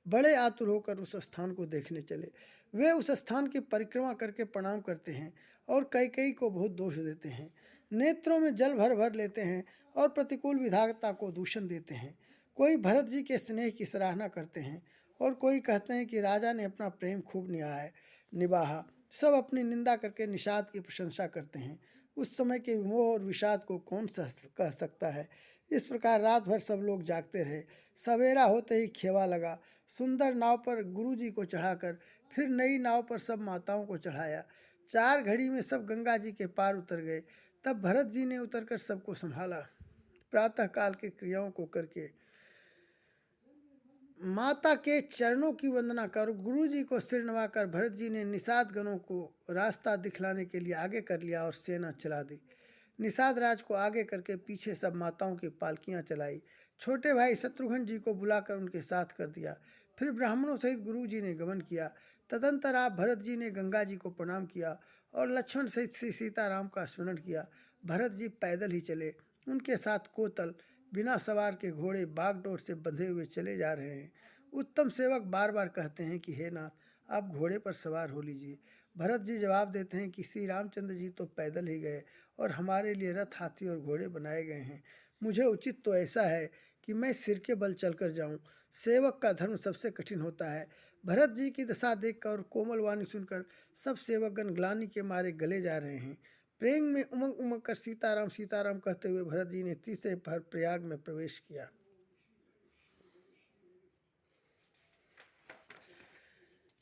बड़े आतुर होकर उस स्थान को देखने चले। वे उस स्थान की परिक्रमा करके प्रणाम करते हैं और कैकेयी को बहुत दोष देते हैं। नेत्रों में जल भर भर लेते हैं और प्रतिकूल विधाता को दूषण देते हैं। कोई भरत जी के स्नेह की सराहना करते हैं और कोई कहते हैं कि राजा ने अपना प्रेम खूब निभाया। सब अपनी निंदा करके निषाद की प्रशंसा करते हैं। उस समय के विमोह और विषाद को कौन कह सकता है। इस प्रकार रात भर सब लोग जागते रहे। सवेरा होते ही खेवा लगा। सुंदर नाव पर गुरु जी को चढ़ाकर फिर नई नाव पर सब माताओं को चढ़ाया। 4 घड़ी में सब गंगा जी के पार उतर गए। तब भरत जी ने उतरकर सबको संभाला। प्रातः काल की क्रियाओं को करके माता के चरणों की वंदना कर गुरु जी को सिर नवाकर भरत जी ने निषाद गणों को रास्ता दिखलाने के लिए आगे कर लिया और सेना चला दी। निषाद राज को आगे करके पीछे सब माताओं की पालकियां चलाई। छोटे भाई शत्रुघ्न जी को बुलाकर उनके साथ कर दिया। फिर ब्राह्मणों सहित गुरु जी ने गमन किया। तदंतर आप भरत जी ने गंगा जी को प्रणाम किया और लक्ष्मण सहित श्री सीताराम का स्मरण किया। भरत जी पैदल ही चले। उनके साथ कोतल बिना सवार के घोड़े बागडोर से बंधे हुए चले जा रहे हैं। उत्तम सेवक बार बार कहते हैं कि हे नाथ, आप घोड़े पर सवार हो लीजिए। भरत जी जवाब देते हैं कि श्री रामचंद्र जी तो पैदल ही गए और हमारे लिए रथ, हाथी और घोड़े बनाए गए हैं। मुझे उचित तो ऐसा है कि मैं सिर के बल चलकर जाऊं। सेवक का धर्म सबसे कठिन होता है। भरत जी की दशा देखकर और कोमल वाणी सुनकर सब सेवकगण ग्लानि के मारे गले जा रहे हैं। प्रेम में उमंग उमंग कर सीताराम सीताराम कहते हुए भरत जी ने तीसरे पहर प्रयाग में प्रवेश किया।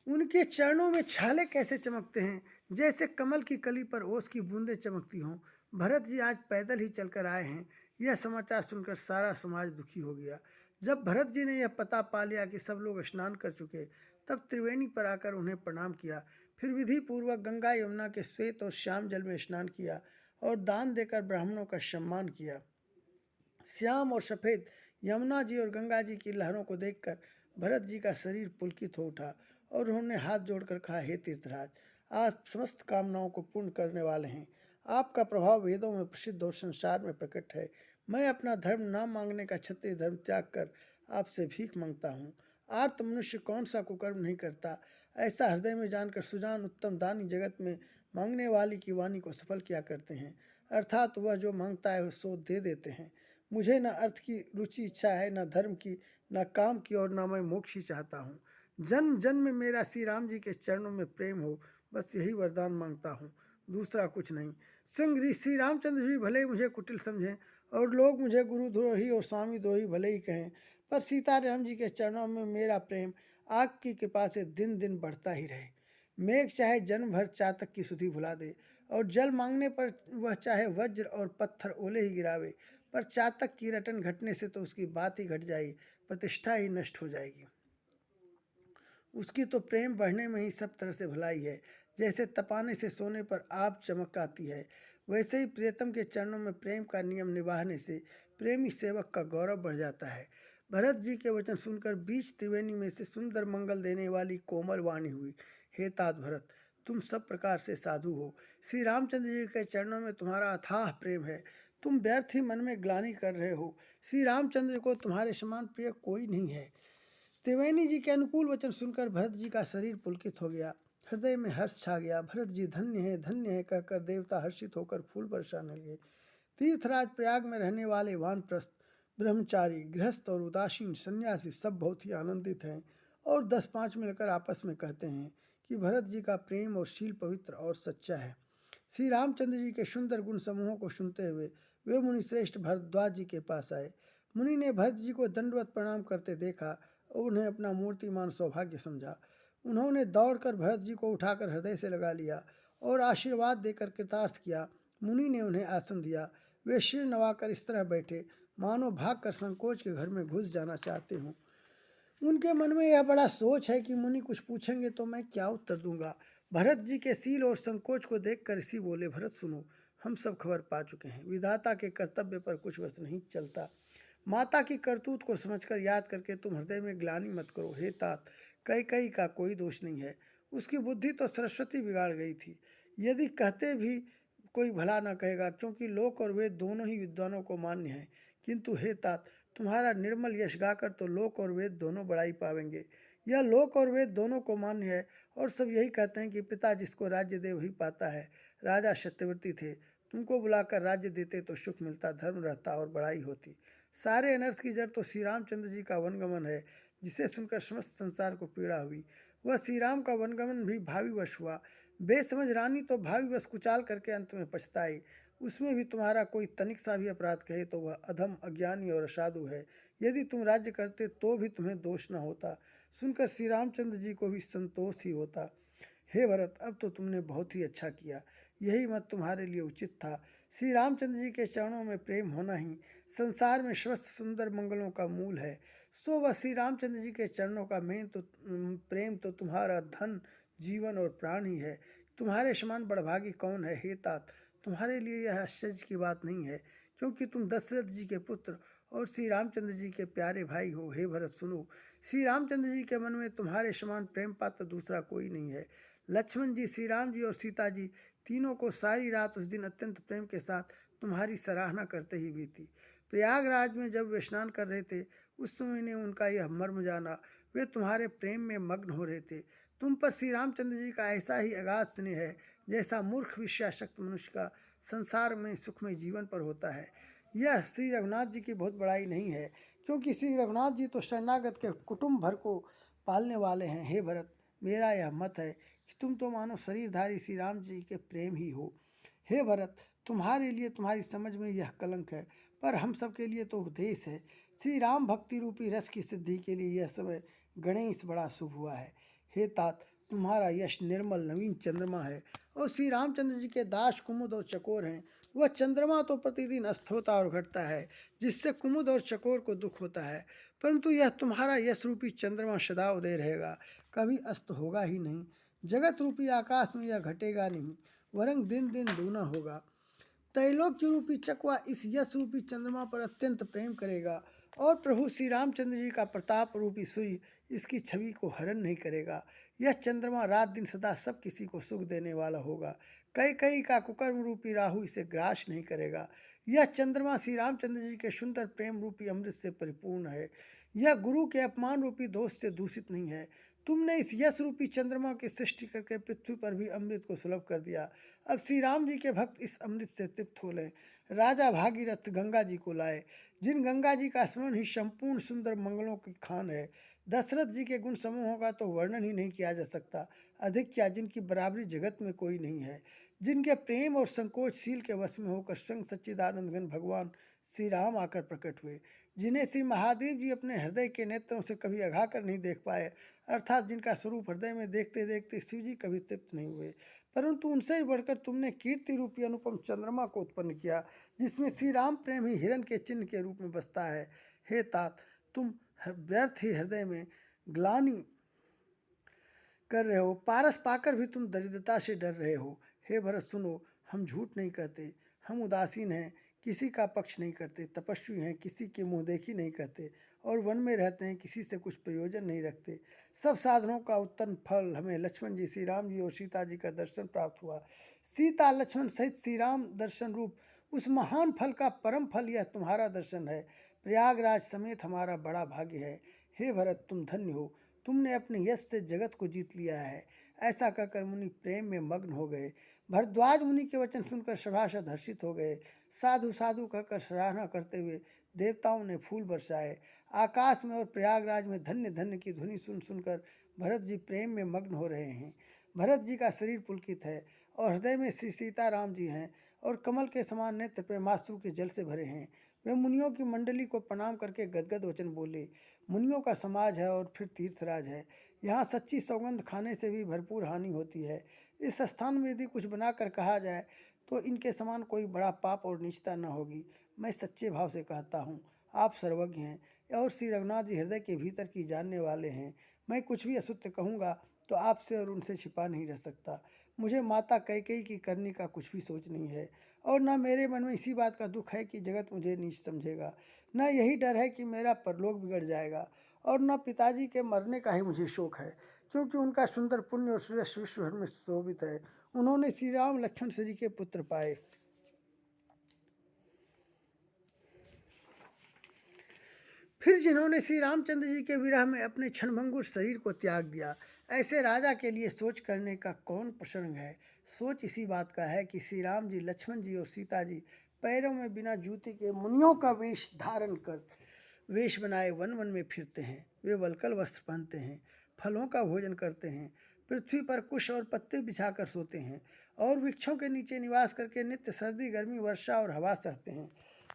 उनके चरणों में छाले कैसे चमकते हैं, जैसे कमल की कली पर ओस की बूंदें चमकती हों। भरत जी आज पैदल ही चलकर आए हैं। यह समाचार सुनकर सारा समाज दुखी हो गया। जब भरत जी ने यह पता पा लिया कि सब लोग स्नान कर चुके, तब त्रिवेणी पर आकर उन्हें प्रणाम किया। फिर विधि पूर्वक गंगा यमुना के श्वेत और श्याम जल में स्नान किया और दान देकर ब्राह्मणों का सम्मान किया। श्याम और सफ़ेद यमुना जी और गंगा जी की लहरों को देखकर भरत जी का शरीर पुलकित हो उठा और उन्होंने हाथ जोड़कर कहा, हे तीर्थराज, आप समस्त कामनाओं को पूर्ण करने वाले हैं। आपका प्रभाव वेदों में प्रसिद्ध और संसार में प्रकट है। मैं अपना धर्म न मांगने का क्षत्रिय धर्म त्याग कर आपसे भीख मांगता हूँ। आर्त मनुष्य कौन सा कुकर्म नहीं करता, ऐसा हृदय में जानकर सुजान उत्तम दानी जगत में मांगने वाली की वाणी को सफल किया करते हैं। अर्थात वह जो मांगता है सो दे देते हैं। मुझे न अर्थ की रुचि इच्छा है, न धर्म की, न काम की, और न मैं मोक्ष ही चाहता हूँ। जन्म जन्म में मेरा श्री राम जी के चरणों में प्रेम हो, बस यही वरदान मांगता हूँ, दूसरा कुछ नहीं। श्री रामचंद्र जी भले ही मुझे कुटिल समझें और लोग मुझे गुरुद्रोही और स्वामी द्रोही भले ही कहें, पर सीताराम जी के चरणों में मेरा प्रेम आपकी कृपा से दिन दिन बढ़ता ही रहे। मेघ चाहे जन्म भर चातक की सुधि भुला दे और जल मांगने पर वह चाहे वज्र और पत्थर ओले ही गिरावे, पर चातक की रटन घटने से तो उसकी बात ही घट जाएगी, प्रतिष्ठा ही नष्ट हो जाएगी। उसकी तो प्रेम बढ़ने में ही सब तरह से भलाई है। जैसे तपाने से सोने पर आप चमक आती है, वैसे ही प्रियतम के चरणों में प्रेम का नियम निभाने से प्रेमी सेवक का गौरव बढ़ जाता है। भरत जी के वचन सुनकर बीच त्रिवेणी में से सुंदर मंगल देने वाली कोमल वाणी हुई, हे तात भरत, तुम सब प्रकार से साधु हो। श्री रामचंद्र जी के चरणों में तुम्हारा अथाह प्रेम है। तुम व्यर्थ ही मन में ग्लानि कर रहे हो। श्री रामचंद्र को तुम्हारे समान प्रिय कोई नहीं है। त्रिवेणी जी के अनुकूल वचन सुनकर भरत जी का शरीर पुलकित हो गया, हृदय में हर्ष छा गया। भरत जी धन्य है कहकर देवता हर्षित होकर फूल बरसाने लगे। तीर्थराज प्रयाग में रहने वाले वानप्रस्थ, ब्रह्मचारी, गृहस्थ और उदासीन सन्यासी सब बहुत ही आनंदित हैं और 10-5 मिलकर आपस में कहते हैं कि भरत जी का प्रेम और शील पवित्र और सच्चा है। श्री रामचंद्र जी के सुंदर गुण समूहों को सुनते हुए वे मुनिश्रेष्ठ भरद्वाज जी के पास आए। मुनि ने भरत जी को दंडवत प्रणाम करते देखा और उन्हें अपना मूर्तिमान सौभाग्य समझा। उन्होंने दौड़कर भरत जी को उठाकर हृदय से लगा लिया और आशीर्वाद देकर कृतार्थ किया। मुनि ने उन्हें आसन दिया। वे सिर नवाकर इस तरह बैठे मानो भागकर संकोच के घर में घुस जाना चाहते हों। उनके मन में यह बड़ा सोच है कि मुनि कुछ पूछेंगे तो मैं क्या उत्तर दूंगा। भरत जी के सील और संकोच को देखकर ऋषि बोले, भरत सुनो, हम सब खबर पा चुके हैं। विधाता के कर्तव्य पर कुछ वश नहीं चलता। माता की करतूत को समझकर याद करके तुम हृदय में ग्लानि मत करो। हे तात, कैकेयी का कोई दोष नहीं है। उसकी बुद्धि तो सरस्वती बिगाड़ गई थी। यदि कहते भी कोई भला न कहेगा, क्योंकि लोक और वेद दोनों ही विद्वानों को मान्य हैं। किंतु हे तात, तुम्हारा निर्मल यश गाकर तो लोक और वेद दोनों बड़ाई पावेंगे। यह लोक और वेद दोनों को मान्य है और सब यही कहते हैं कि पिता जिसको राज्य दे वही पाता है। राजा सत्यव्रती थे, तुमको बुलाकर राज्य देते तो सुख मिलता, धर्म रहता और बड़ाई होती। सारे अनर्थ की जड़ तो श्री रामचंद्र जी का वनगमन है, जिसे सुनकर समस्त संसार को पीड़ा हुई। वह श्री राम का वनगमन भी भावीवश हुआ। बेसमझ रानी तो भावीवश कुचाल करके अंत में पछताई। उसमें भी तुम्हारा कोई तनिक सा भी अपराध कहे तो वह अधम, अज्ञानी और असाधु है। यदि तुम राज्य करते तो भी तुम्हें दोष न होता। सुनकर श्री रामचंद्र जी को भी संतोष ही होता। हे भरत, अब तो तुमने बहुत ही अच्छा किया। यही मत तुम्हारे लिए उचित था। श्री रामचंद्र जी के चरणों में प्रेम होना ही संसार में समस्त सुंदर मंगलों का मूल है। सो वह श्री रामचंद्र जी के चरणों का प्रेम तो तुम्हारा धन, जीवन और प्राण ही है। तुम्हारे समान बड़भागी कौन है। हे तात, तुम्हारे लिए यह आश्चर्य की बात नहीं है, क्योंकि तुम दशरथ जी के पुत्र और श्री रामचंद्र जी के प्यारे भाई हो। हे भरत सुनो, श्री रामचंद्र जी के मन में तुम्हारे समान प्रेम पात्र दूसरा कोई नहीं है। लक्ष्मण जी, श्री राम जी और सीता जी तीनों को सारी रात उस दिन अत्यंत प्रेम के साथ तुम्हारी सराहना करते ही बीती। प्रयागराज में जब वे स्नान कर रहे थे, उस समय ने उनका यह मर्म जाना। वे तुम्हारे प्रेम में मग्न हो रहे थे। तुम पर श्री रामचंद्र जी का ऐसा ही अगाध स्नेह है जैसा मूर्ख विषयासक्त मनुष्य का संसार में सुखमय जीवन पर होता है। यह श्री रघुनाथ जी की बहुत बड़ाई नहीं है, क्योंकि श्री रघुनाथ जी तो शरणागत के कुटुंब भर को पालने वाले हैं। हे भरत, मेरा यह मत है कि तुम तो मानो शरीरधारी श्री राम जी के प्रेम ही हो। हे भरत, तुम्हारे लिए तुम्हारी समझ में यह कलंक है, पर हम सब के लिए तो उपदेश है। श्री राम भक्ति रूपी रस की सिद्धि के लिए यह समय गणेश बड़ा शुभ हुआ है। हे तात, तुम्हारा यश निर्मल नवीन चंद्रमा है और श्री रामचंद्र जी के दास कुमुद और चकोर हैं। वह चंद्रमा तो प्रतिदिन अस्त होता और घटता है, जिससे कुमुद और चकोर को दुख होता है, परंतु यह तुम्हारा यश रूपी चंद्रमा सदा उदय रहेगा, कभी अस्त होगा ही नहीं। जगत रूपी आकाश में यह घटेगा नहीं, वरन दिन दिन दूना होगा। त्रैलोक्य रूपी चकवा इस यश रूपी चंद्रमा पर अत्यंत प्रेम करेगा और प्रभु श्री रामचंद्र जी का प्रताप रूपी सूर्य इसकी छवि को हरण नहीं करेगा। यह चंद्रमा रात दिन सदा सब किसी को सुख देने वाला होगा। कई कई का कुकर्म रूपी राहु इसे ग्रास नहीं करेगा। यह चंद्रमा श्री रामचंद्र जी के सुंदर प्रेम रूपी अमृत से परिपूर्ण है। यह गुरु के अपमान रूपी दोष से दूषित नहीं है। तुमने इस यश रूपी चंद्रमा की सृष्टि करके पृथ्वी पर भी अमृत को सुलभ कर दिया। अब श्री राम जी के भक्त इस अमृत से तृप्त हो लें। राजा भागीरथ गंगा जी को लाए, जिन गंगा जी का स्मरण ही संपूर्ण सुंदर मंगलों की खान है। दशरथ जी के गुण समूहों का तो वर्णन ही नहीं किया जा सकता, अधिक क्या जिनकी बराबरी जगत में कोई नहीं है। जिनके प्रेम और संकोचशील के वश में होकर स्वयं सच्चिदानंद घन भगवान श्री राम आकर प्रकट हुए, जिन्हें श्री महादेव जी अपने हृदय के नेत्रों से कभी अघा कर नहीं देख पाए, अर्थात जिनका स्वरूप हृदय में देखते देखते शिव जी कभी तृप्त नहीं हुए, परंतु उनसे ही बढ़कर तुमने कीर्ति रूपी अनुपम चंद्रमा को उत्पन्न किया, जिसमें श्री राम प्रेम ही हिरण के चिन्ह के रूप में बसता है। हे तात, तुम व्यर्थ ही हृदय में ग्लानि कर रहे हो, पारस पाकर भी तुम दरिद्रता से डर रहे हो। हे भरत सुनो, हम झूठ नहीं कहते, हम उदासीन हैं, किसी का पक्ष नहीं करते, तपस्वी हैं, किसी की मुँह देखी नहीं करते, और वन में रहते हैं, किसी से कुछ प्रयोजन नहीं रखते। सब साधनों का उत्तम फल हमें लक्ष्मण जी, श्री राम जी और सीता जी का दर्शन प्राप्त हुआ। सीता लक्ष्मण सहित श्री राम दर्शन रूप उस महान फल का परम फल यह तुम्हारा दर्शन है। प्रयागराज समेत हमारा बड़ा भाग्य है। हे भरत, तुम धन्य हो, तुमने अपने यश से जगत को जीत लिया है। ऐसा कहकर मुनि प्रेम में मग्न हो गए। भरद्वाज मुनि के वचन सुनकर सभासद हर्षित हो गए। साधु साधु कहकर सराहना करते हुए देवताओं ने फूल बरसाए। आकाश में और प्रयागराज में धन्य धन्य की ध्वनि सुन सुनकर भरत जी प्रेम में मग्न हो रहे हैं। भरत जी का शरीर पुलकित है और हृदय में श्री सीताराम जी हैं और कमल के समान नेत्र प्रेमाश्रु के जल से भरे हैं। वे मुनियों की मंडली को प्रणाम करके गदगद वचन बोले। मुनियों का समाज है और फिर तीर्थराज है। यहाँ सच्ची सौगंध खाने से भी भरपूर हानि होती है। इस स्थान में यदि कुछ बनाकर कहा जाए तो इनके समान कोई बड़ा पाप और नीचता न होगी। मैं सच्चे भाव से कहता हूँ, आप सर्वज्ञ हैं और श्री रघुनाथ जी हृदय के भीतर की जानने वाले हैं। मैं कुछ भी असत्य कहूँगा तो आपसे और उनसे छिपा नहीं रह सकता। मुझे माता कैकेयी की करने का कुछ भी सोच नहीं है, और न मेरे मन में इसी बात का दुख है कि जगत मुझे नीच समझेगा, न यही डर है कि मेरा परलोक बिगड़ जाएगा, और न पिताजी के मरने का ही मुझे शोक है, क्योंकि उनका सुंदर पुण्य और सुयश विश्व भर में शोभित है। उन्होंने श्री राम लक्ष्मण श्री के पुत्र पाए। फिर जिन्होंने श्री रामचंद्र जी के विरह में अपने क्षणभंगुर शरीर को त्याग दिया, ऐसे राजा के लिए सोच करने का कौन प्रसंग है। सोच इसी बात का है कि श्री राम जी, लक्ष्मण जी और सीता जी पैरों में बिना जूते के मुनियों का वेश धारण कर वेश बनाए वन वन में फिरते हैं। वे वल्कल वस्त्र पहनते हैं, फलों का भोजन करते हैं, पृथ्वी पर कुश और पत्ते बिछाकर सोते हैं और वृक्षों के नीचे निवास करके नित्य सर्दी गर्मी वर्षा और हवा सहते हैं।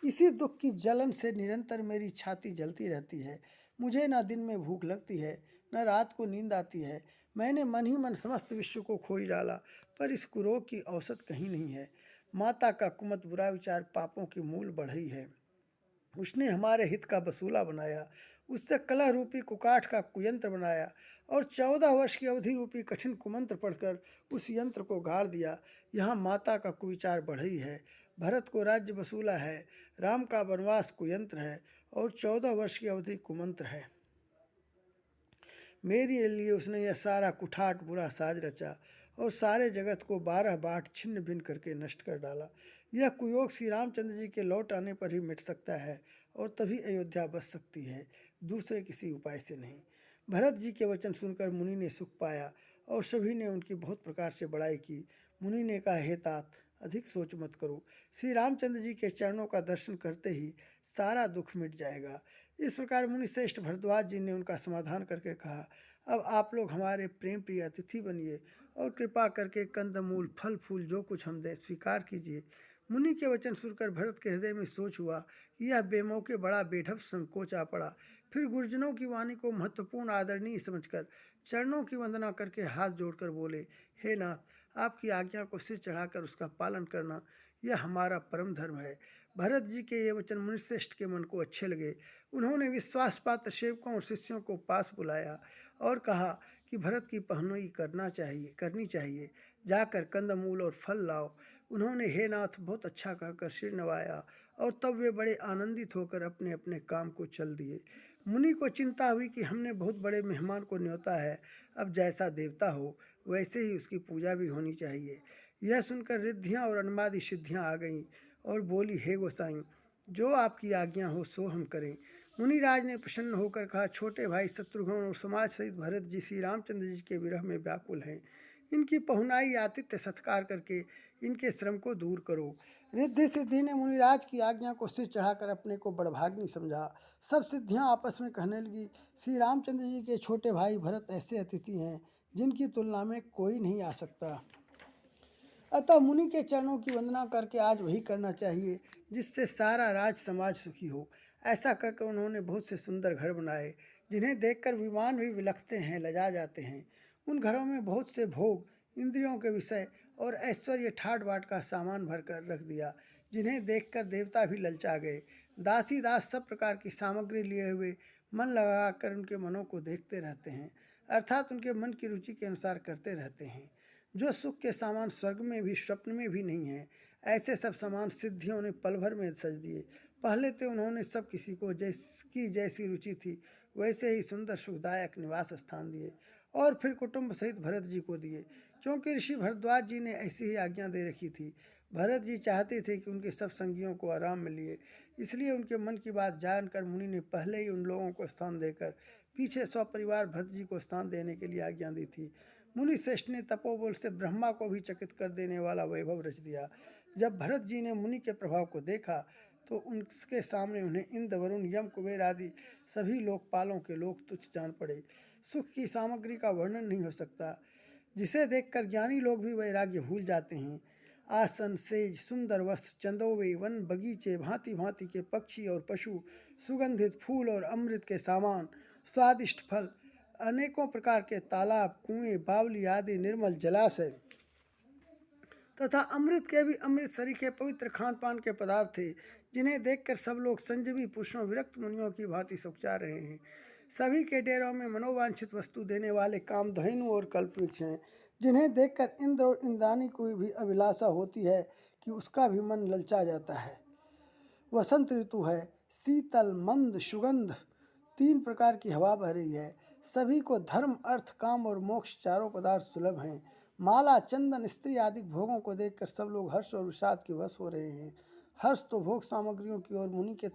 इसी दुख की जलन से निरंतर मेरी छाती जलती रहती है। मुझे न दिन में भूख लगती है, न रात को नींद आती है। मैंने मन ही मन समस्त विश्व को खोई डाला, पर इस कुरोग की औसत कहीं नहीं है। माता का कुमत बुरा विचार पापों की मूल बढ़ई है। उसने हमारे हित का वसूला बनाया, उससे कलह रूपी कुकाठ का कुयंत्र बनाया और 14 वर्ष की अवधि रूपी कठिन कुमंत्र पढ़कर उस यंत्र को गाड़ दिया। यहाँ माता का कुविचार बढ़ई है, भरत को राज्य वसूला है, राम का वनवास कुयंत्र है और 14 वर्ष की अवधि कुमंत्र है। मेरे लिए उसने यह सारा कुठाट बुरा साज रचा और सारे जगत को 12 बाट छिन्न भिन्न करके नष्ट कर डाला। यह कुयोग श्री रामचंद्र जी के लौट आने पर ही मिट सकता है और तभी अयोध्या बच सकती है, दूसरे किसी उपाय से नहीं। भरत जी के वचन सुनकर मुनि ने सुख पाया और सभी ने उनकी बहुत प्रकार से बड़ाई की। मुनि ने कहा, हे तात, अधिक सोच मत करो, श्री रामचंद्र जी के चरणों का दर्शन करते ही सारा दुख मिट जाएगा। इस प्रकार मुनि श्रेष्ठ भरद्वाज जी ने उनका समाधान करके कहा, अब आप लोग हमारे प्रेम प्रिय अतिथि बनिए और कृपा करके कंदमूल फल फूल जो कुछ हम दें स्वीकार कीजिए। मुनि के वचन सुनकर भरत के हृदय में सोच हुआ कि यह बेमौके बड़ा बेढप संकोच आ पड़ा। फिर गुरुजनों की वाणी को महत्वपूर्ण आदरणीय समझकर चरणों की वंदना करके हाथ जोड़कर बोले, हे नाथ, आपकी आज्ञा को सिर चढ़ाकर उसका पालन करना यह हमारा परम धर्म है। भरत जी के ये वचन मुनिश्रेष्ठ के मन को अच्छे लगे। उन्होंने विश्वास पात्र सेवकों और शिष्यों को पास बुलाया और कहा कि भरत की पहनोई करनी चाहिए, जाकर कंदमूल और फल लाओ। उन्होंने हे नाथ बहुत अच्छा कहकर सिर नवाया और तब वे बड़े आनंदित होकर अपने अपने काम को चल दिए। मुनि को चिंता हुई कि हमने बहुत बड़े मेहमान को न्योता है, अब जैसा देवता हो वैसे ही उसकी पूजा भी होनी चाहिए। यह सुनकर रिद्धियाँ और अन्मादि सिद्धियाँ आ गईं और बोली, हे गोसाई, जो आपकी आज्ञा हो सो हम करें। मुनिराज ने प्रसन्न होकर कहा, छोटे भाई शत्रुघ्न और समाज सहित भरत जी श्री रामचंद्र जी के विरह में व्याकुल हैं। इनकी पहुनाई आतिथ्य सत्कार करके इनके श्रम को दूर करो। रिद्धि सिद्धि ने मुनिराज की आज्ञा को सिर चढ़ाकर अपने को बड़भाग्नि समझा। सब सिद्धियां आपस में कहने लगी, श्री रामचंद्र जी के छोटे भाई भरत ऐसे अतिथि हैं जिनकी तुलना में कोई नहीं आ सकता। अतः मुनि के चरणों की वंदना करके आज वही करना चाहिए जिससे सारा राज समाज सुखी हो। ऐसा करके उन्होंने बहुत से सुंदर घर बनाए जिन्हें देखकर विद्वान भी विलखते हैं, लजा जाते हैं। उन घरों में बहुत से भोग, इंद्रियों के विषय और ऐश्वर्य ठाट बाट का सामान भर कर रख दिया, जिन्हें देखकर देवता भी ललचा गए। दासी दास सब प्रकार की सामग्री लिए हुए मन लगाकर उनके मनों को देखते रहते हैं, अर्थात उनके मन की रुचि के अनुसार करते रहते हैं। जो सुख के सामान स्वर्ग में भी स्वप्न में भी नहीं है, ऐसे सब सामान सिद्धियों ने पल भर में सज दिए। पहले तो उन्होंने सब किसी को जैसी रुचि थी वैसे ही सुंदर सुखदायक निवास स्थान दिए और फिर कुटुंब सहित भरत जी को दिए, क्योंकि ऋषि भरद्वाज जी ने ऐसी ही आज्ञा दे रखी थी। भरत जी चाहते थे कि उनके सब संगियों को आराम मिले, इसलिए उनके मन की बात जानकर मुनि ने पहले ही उन लोगों को स्थान देकर पीछे सपरिवार भरत जी को स्थान देने के लिए आज्ञा दी थी। मुनि श्रेष्ठ ने तपोबल से ब्रह्मा को भी चकित कर देने वाला वैभव रच दिया। जब भरत जी ने मुनि के प्रभाव को देखा तो उनके सामने उन्हें इंद्र, वरुण, यम, कुबेर आदि सभी लोकपालों के लोग तुच्छ जान पड़े। सुख की सामग्री का वर्णन नहीं हो सकता, जिसे देखकर ज्ञानी लोग भी वैराग्य भूल जाते हैं। आसन, सेज, सुंदर वस्त्र, चंदोवे, वन, बगीचे, भांति भांति के पक्षी और पशु, सुगंधित फूल और अमृत के सामान, स्वादिष्ट फल, अनेकों प्रकार के तालाब, कुएं, बावली आदि निर्मल जलाशय तथा अमृत के भी अमृत सरीखे पवित्र खान पान के पदार्थ थे, जिन्हें देखकर सब लोग संजीवी पुरुषों विरक्त मुनियों की भांति सुखचा रहे हैं। सभी के डेरों में मनोवांछित वस्तु देने वाले कामधेनु और कल्पवृक्ष हैं, जिन्हें देखकर इंद्र और इंद्राणी को भी अभिलाषा होती है कि उसका भी मन ललचा जाता है। वसंत ऋतु है, शीतल मंद सुगंध 3 प्रकार की हवा बह रही है। सभी को धर्म, अर्थ, काम और मोक्ष चारों पदार्थ सुलभ हैं। माला, चंदन, स्त्री आदि भोगों को देखकर सब लोग हर्ष और विषाद के वश हो रहे हैं। हर्ष तो भोग सामग्रियों की ओर मुनि के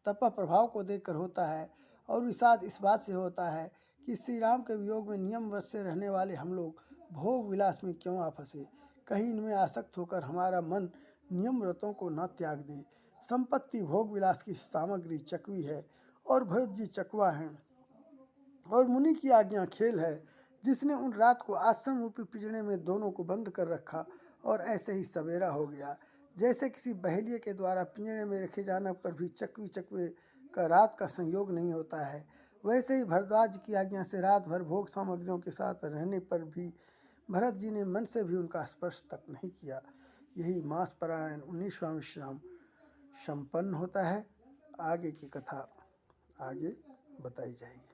तप प्रभाव को देखकर होता है और विषाद इस बात से होता है कि श्री राम के वियोग में नियम वश से रहने वाले हम लोग भोग विलास में क्यों आ फंसे। कहीं इनमें आसक्त होकर हमारा मन नियम व्रतों को न त्याग दे। संपत्ति भोग विलास की सामग्री चकवी है और भरत जी चकवा हैं, और मुनि की आज्ञा खेल है, जिसने उन रात को आश्रम रूपी पिंजरे में दोनों को बंद कर रखा और ऐसे ही सवेरा हो गया। जैसे किसी बहेलिए के द्वारा पिंजरे में रखे जाने पर भी चकवी चकवे का रात का संयोग नहीं होता है, वैसे ही भरद्वाज की आज्ञा से रात भर भोग सामग्रियों के साथ रहने पर भी भरत जी ने मन से भी उनका स्पर्श तक नहीं किया। यही मास परायण 19वां विश्राम संपन्न होता है। आगे की कथा आगे बताई जाएगी।